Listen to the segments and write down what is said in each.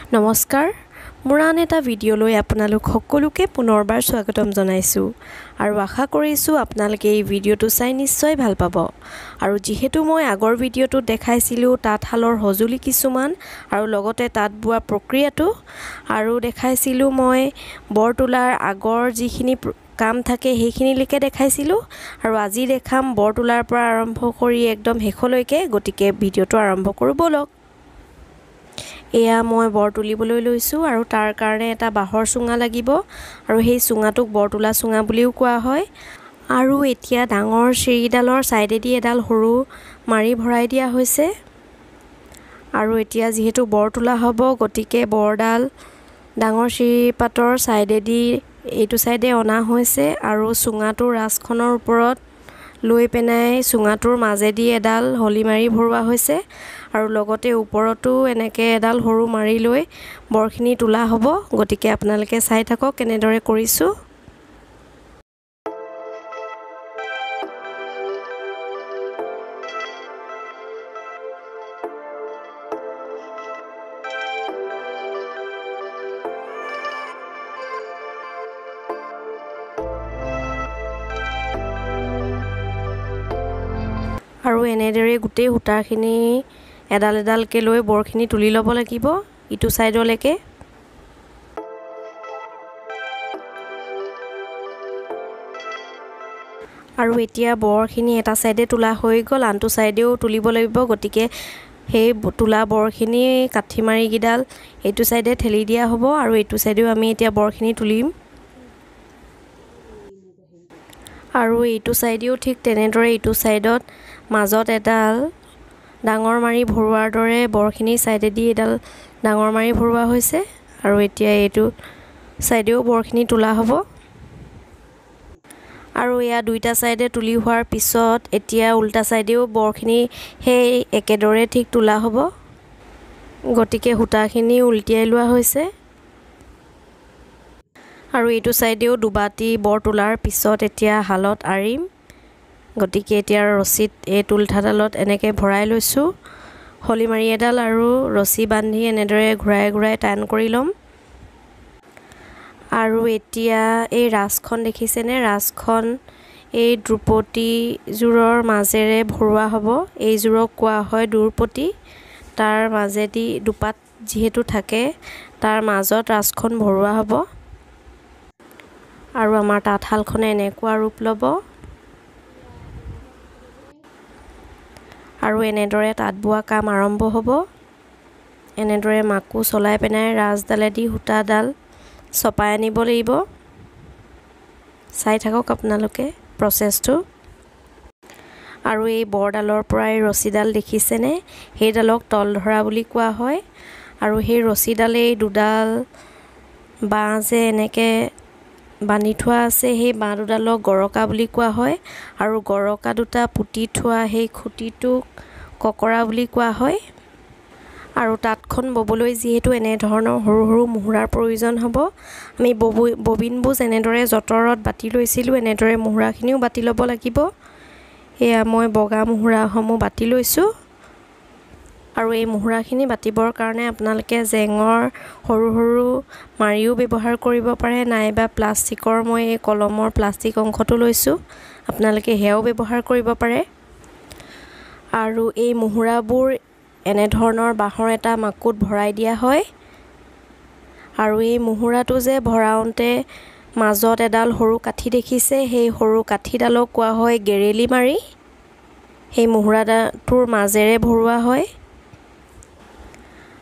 নমস্কাৰ মোৰ আন এটা ভিডিঅ'লৈ আপোনালোক সকলোকে পুনৰবাৰ স্বাগতম জনাইছোঁ আৰু আশা কৰিছোঁ আপোনালোকে এই ভিডিঅ'টো চাই নিশ্চয় ভাল পাব আৰু যেহেতু মই আগৰ ভিডিঅ'টোত দেখাইছিলোঁ তাঁতশালৰ সঁজুলি কিছুমান আৰু লগতে তাঁত বোৱা প্ৰক্ৰিয়াটো আৰু দেখাইছিলোঁ মই বৰ তোলাৰ আগৰ যিখিনি কাম থাকে সেইখিনিলৈকে দেখাইছিলোঁ আৰু আজি দেখাম বৰ তোলাৰ পৰা আৰম্ভ কৰি একদম শেষলৈকে গতিকে ভিডিঅ'টো আৰম্ভ কৰোঁ বলক এয়া মই বৰ তুলিবলৈ লৈছোঁ আৰু তাৰ কাৰণে এটা বাঁহৰ চুঙা লাগিব আৰু সেই চুঙাটোক বৰ তোলা চুঙা বুলিও কোৱা হয় আৰু এতিয়া ডাঙৰ চিৰিডালৰ সাইডেদি এডাল সৰু মাৰি ভৰাই দিয়া হৈছে আৰু এতিয়া যেহেতু বৰ তোলা হ'ব গতিকে বৰডাল ডাঙৰ চিৰিপাতৰ সাইডেদি এইটো সাইডে অনা হৈছে আৰু চুঙাটোৰ ৰাছখনৰ ওপৰত লৈ পেনাই চুঙাটোৰ মাজেদি এডাল হলি মাৰি ভৰোৱা হৈছে আৰু লগতে ওপৰতো এনেকে এডাল সৰু মাৰি লৈ বৰখিনি তোলা হ'ব গতিকে আপোনালোকে চাই থাকক কেনেদৰে কৰিছোঁ আৰু এনেদৰে গোটেই সূতাখিনি এডাল এডালকৈ লৈ বৰখিনি তুলি ল'ব লাগিব ইটো সাইডলৈকে আৰু এতিয়া বৰখিনি এটা সাইডে তোলা হৈ গ'ল আনটো সাইডেও তুলিব লাগিব গতিকে সেই তোলা বৰখিনি কাঠি মাৰি গিডাল এইটো সাইডে ঠেলি দিয়া হ'ব আৰু এইটো সাইডেও আমি এতিয়া বৰখিনি তুলিম আৰু এইটো সাইডেও ঠিক তেনেদৰে এইটো সাইডত মাজত এডাল ডাঙৰ মাৰি ভৰোৱাৰ দৰে বৰখিনি সাইডেদি এডাল ডাঙৰ মাৰি ভৰোৱা হৈছে আৰু এতিয়া এইটো সাইডেও বৰখিনি তোলা হ'ব আৰু এয়া দুইটা সাইডে তুলি হোৱাৰ পিছত এতিয়া উল্টা সাইডেও বৰখিনি সেই একেদৰে ঠিক তোলা হ'ব গতিকে সূতাখিনি উল্টিয়াই লোৱা হৈছে আৰু এইটো সাইডেও দুবাতি বৰ তোলাৰ পিছত এতিয়া হালত আৰিম গতিকে এতিয়া ৰছীত এই তুলঠাডালত এনেকৈ ভৰাই লৈছোঁ হলি মাৰি এডাল আৰু ৰছী বান্ধি এনেদৰে ঘূৰাই ঘূৰাই টান কৰি ল'ম আৰু এতিয়া এই ৰাছখন দেখিছেনে ৰাছখন এই দ্ৰুপতিযোৰৰ মাজেৰে ভৰোৱা হ'ব এইযোৰক কোৱা হয় দুৰপতি তাৰ মাজেদি দুপাত যিহেতু থাকে তাৰ মাজত ৰাছখন ভৰোৱা হ'ব আৰু আমাৰ তাঁতশালখনে এনেকুৱা ৰূপ ল'ব আৰু এনেদৰে তাঁত বোৱা কাম আৰম্ভ হ'ব এনেদৰে মাকু চলাই পেনাই ৰাছডালেদি সূতাডাল চপাই আনিব লাগিব চাই থাকক আপোনালোকে প্ৰচেছটো আৰু এই বৰডালৰ পৰা এই ৰছীডাল দেখিছেনে সেইডালক তল ধৰা বুলি কোৱা হয় আৰু সেই ৰছীডালেই দুডাল বাঁহ যে এনেকৈ বান্ধি থোৱা আছে সেই বাঁহ দুডালক গৰকা বুলি কোৱা হয় আৰু গৰকা দুটা পুতি থোৱা সেই খুঁটিটোক ককৰা বুলি কোৱা হয় আৰু তাঁতখন ববলৈ যিহেতু এনেধৰণৰ সৰু সৰু মুহুৰাৰ প্ৰয়োজন হ'ব আমি ববিনবোৰ যেনেদৰে যঁতৰত বাতি লৈছিলোঁ এনেদৰে মুহুৰাখিনিও বাতি ল'ব লাগিব এয়া মই বগা মুহুৰাসমূহ বাতি লৈছোঁ আৰু এই মুহুৰাখিনি বাতিবৰ কাৰণে আপোনালোকে জেঙৰ সৰু সৰু মাৰিও ব্যৱহাৰ কৰিব পাৰে নাইবা প্লাষ্টিকৰ মই এই কলমৰ প্লাষ্টিক অংশটো লৈছোঁ আপোনালোকে সেয়াও ব্যৱহাৰ কৰিব পাৰে আৰু এই মুহুৰাবোৰ এনেধৰণৰ বাঁহৰ এটা মাকুত ভৰাই দিয়া হয় আৰু এই মুহুৰাটো যে ভৰাওঁতে মাজত এডাল সৰু কাঠি দেখিছে সেই সৰু কাঠিডালক কোৱা হয় গেৰেলি মাৰি সেই মুহুৰাটোৰ মাজেৰে ভৰোৱা হয়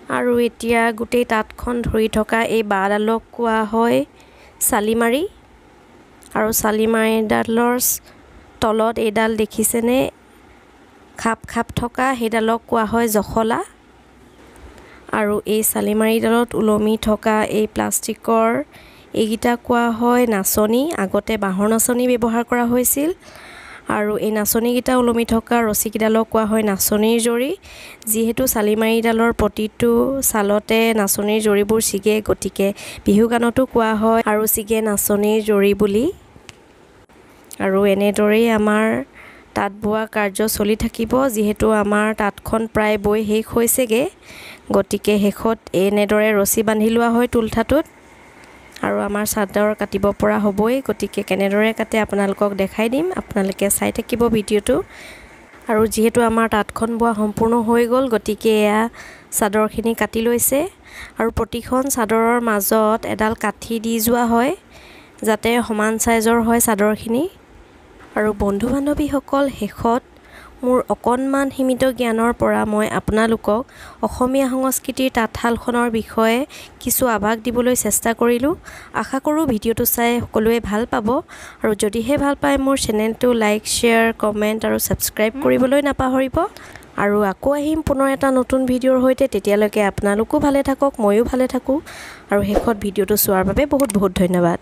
আৰু এতিয়া গোটেই তাঁতখন ধৰি থকা এই বাঁহডালক কোৱা হয় চালিমাৰি আৰু চালিমাৰিডালৰ তলত এইডাল দেখিছেনে খাপ খাপ থকা সেইডালক কোৱা হয় জখলা আৰু এই চালিমাৰিডালত ওলমি থকা এই প্লাষ্টিকৰ এইকেইটা কোৱা হয় নাচনি আগতে বাঁহৰ নাচনি ব্যৱহাৰ কৰা হৈছিল আৰু এই নাচনিকেইটা ওলমি থকা ৰছীকেইডালক কোৱা হয় নাচনিৰ জৰি যিহেতু চালিমাৰিডালৰ প্ৰতিটো ছালতে নাচনিৰ জৰিবোৰ ছিগে গতিকে বিহু গানতো কোৱা হয় আৰু ছিগে নাচনিৰ জৰি বুলি আৰু এনেদৰেই আমাৰ তাঁত বোৱা কাৰ্য চলি থাকিব যিহেতু আমাৰ তাঁতখন প্ৰায় বৈ শেষ হৈছেগে গতিকে শেষত এনেদৰে ৰছী বান্ধি লোৱা হয় তুলঠাটোত আৰু আমাৰ চাদৰ কাটিব পৰা হ'বই গতিকে কেনেদৰে কাটে আপোনালোকক দেখাই দিম আপোনালোকে চাই থাকিব ভিডিঅ'টো আৰু যেহেতু আমাৰ তাঁতখন বোৱা সম্পূৰ্ণ হৈ গ'ল গতিকে এয়া চাদৰখিনি কাটি লৈছে আৰু প্ৰতিখন চাদৰৰ মাজত এডাল কাঠি দি যোৱা হয় যাতে সমান সাইজৰ হয় চাদৰখিনি আৰু বন্ধু বান্ধৱীসকল শেষত মোৰ অকণমান সীমিত জ্ঞানৰ পৰা মই আপোনালোকক অসমীয়া সংস্কৃতিৰ তাঁতশালখনৰ বিষয়ে কিছু আভাস দিবলৈ চেষ্টা কৰিলোঁ আশা কৰোঁ ভিডিঅ'টো চাই সকলোৱে ভাল পাব আৰু যদিহে ভাল পায় মোৰ চেনেলটো লাইক শ্বেয়াৰ কমেণ্ট আৰু ছাবস্ক্ৰাইব কৰিবলৈ নাপাহৰিব আৰু আকৌ আহিম পুনৰ এটা নতুন ভিডিঅ'ৰ সৈতে তেতিয়ালৈকে আপোনালোকো ভালে থাকক ময়ো ভালে থাকোঁ আৰু শেষত ভিডিঅ'টো চোৱাৰ বাবে বহুত বহুত ধন্যবাদ